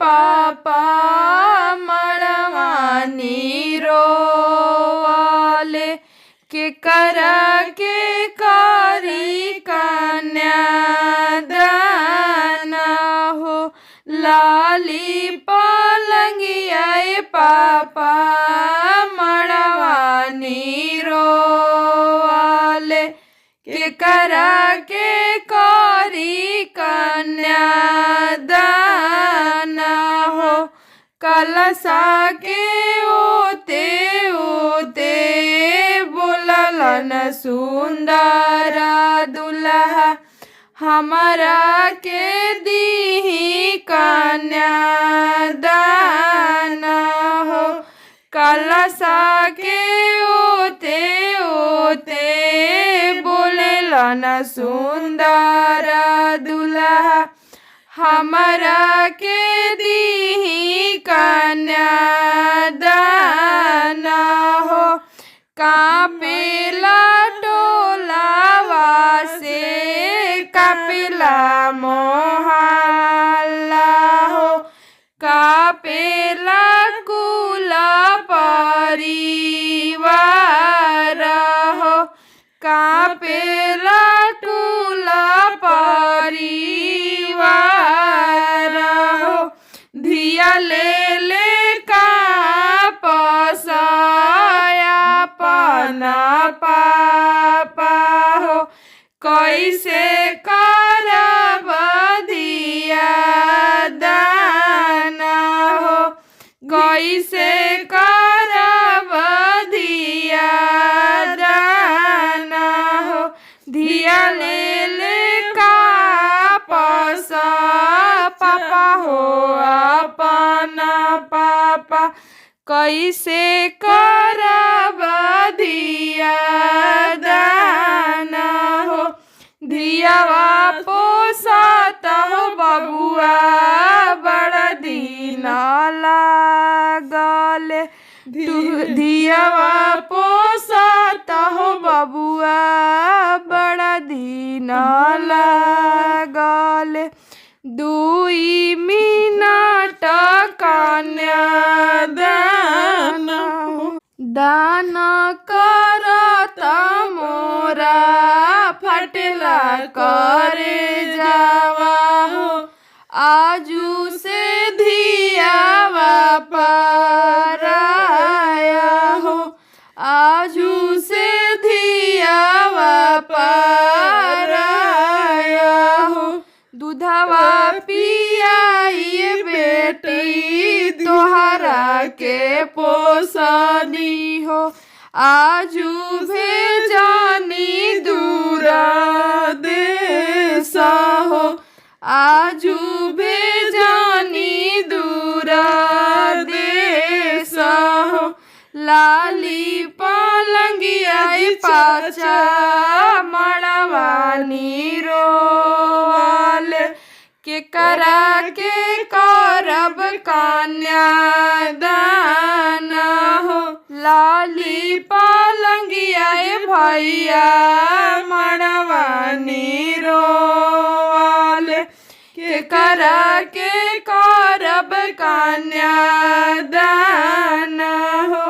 पापा मड़वानी रोवाले के करा के कारी कन्यादान हो लाली पलंगिया पापा मड़वानी रोवाले के करा के कारी कन्यादान हो कलसा के ओते ओते बोललन सुंदर दुल्हा हमारा के दीही कन्यादान हो कलसा के ओते ओते बोलेलन सुंदर दुल्हा हमारा के दीही कन्यादान हो कापेला टोलावा से कापेला मोहल्ला हो कापेला कुल परिवार हो कापेला कुल परिवार हो धिया ले का पसाया पना पापा हो कैसे करब दिया दान हो कैसे करब दिया दान हो धिया ले का पसा पापा हो अपना पापा कैसे करब दिया दान हो धियावा पोसत हो बबुआ बड़ दिन लागल धियावा पोसत हो बबुआ बड़ दिन लागल 2 मिनट कन्यादान दान करत मोरा फटला करे जावा हो आजू से धियावा पराया हो आजू से धियावा पराया हो दूधवा पियाई बेटी तोहरा के पोसनी हो आजू भेजानी दूरा देश हो आजू भेजानी दूरा देश हो लाली पलंगिया पाचा मड़वानी रोवाले के करा के करब कन्यादान हो लाली पलंगिया भैया मड़वानी रोवाले के करा के करब कन्यादान हो।